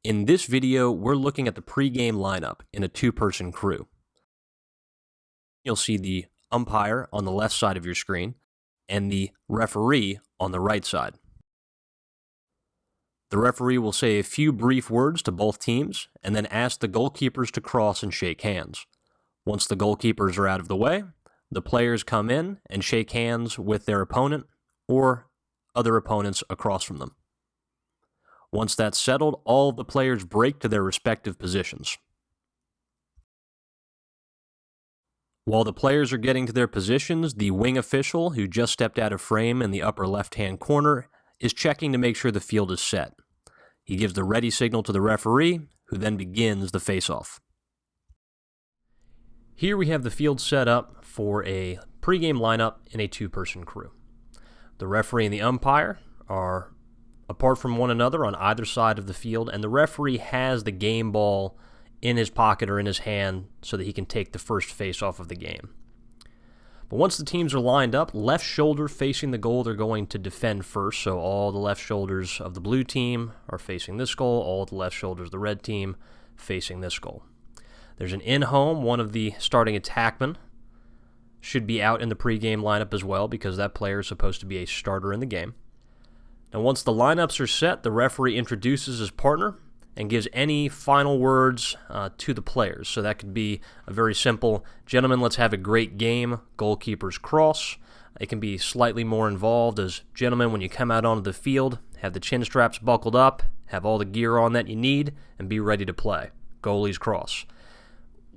In this video, we're looking at the pregame lineup in a two-person crew. You'll see the umpire on the left side of your screen and the referee on the right side. The referee will say a few brief words to both teams and then ask the goalkeepers to cross and shake hands. Once the goalkeepers are out of the way, the players come in and shake hands with their opponent or other opponents across from them. Once that's settled, all of the players break to their respective positions. While the players are getting to their positions, the wing official, who just stepped out of frame in the upper left-hand corner, is checking to make sure the field is set. He gives the ready signal to the referee, who then begins the face-off. Here we have the field set up for a pregame lineup in a two-person crew. The referee and the umpire are apart from one another on either side of the field, and the referee has the game ball in his pocket or in his hand so that he can take the first face-off of the game. But once the teams are lined up, left shoulder facing the goal, they're going to defend first, so all the left shoulders of the blue team are facing this goal, all the left shoulders of the red team facing this goal. There's an in-home, one of the starting attackmen should be out in the pregame lineup as well because that player is supposed to be a starter in the game. Now, once the lineups are set, the referee introduces his partner and gives any final words to the players. So that could be a very simple, "Gentlemen, let's have a great game, goalkeepers cross." It can be slightly more involved as, "Gentlemen, when you come out onto the field, have the chin straps buckled up, have all the gear on that you need, and be ready to play. Goalies cross."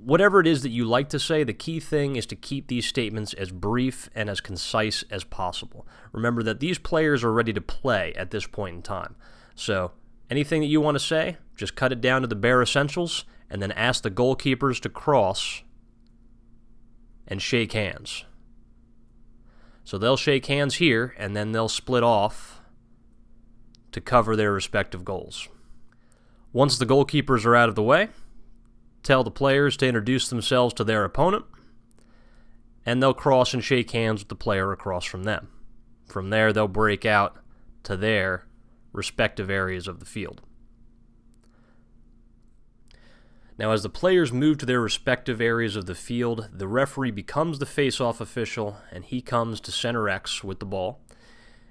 Whatever it is that you like to say, the key thing is to keep these statements as brief and as concise as possible. Remember that these players are ready to play at this point in time. So anything that you want to say, just cut it down to the bare essentials and then ask the goalkeepers to cross and shake hands. So they'll shake hands here and then they'll split off to cover their respective goals. Once the goalkeepers are out of the way, tell the players to introduce themselves to their opponent, and they'll cross and shake hands with the player across from them. From there, they'll break out to their respective areas of the field. Now, as the players move to their respective areas of the field, the referee becomes the face-off official, and he comes to center X with the ball,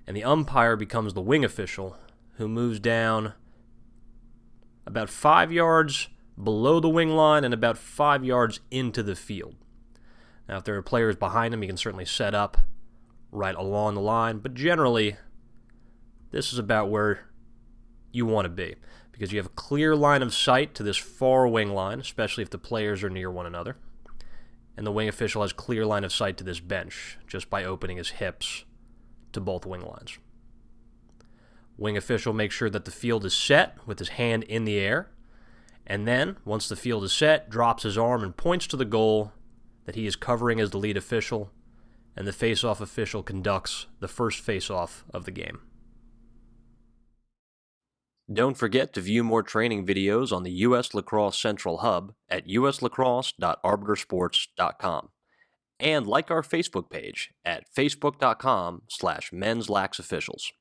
and the umpire becomes the wing official, who moves down about 5 yards below the wing line and about 5 yards into the field. Now, if there are players behind him, he can certainly set up right along the line, but generally, this is about where you want to be because you have a clear line of sight to this far wing line, especially if the players are near one another, and the wing official has clear line of sight to this bench just by opening his hips to both wing lines. Wing official makes sure that the field is set with his hand in the air, and then, once the field is set, drops his arm and points to the goal that he is covering as the lead official, and the face-off official conducts the first face-off of the game. Don't forget to view more training videos on the U.S. Lacrosse Central Hub at uslacrosse.arbitersports.com, and like our Facebook page at facebook.com/menslaxofficials.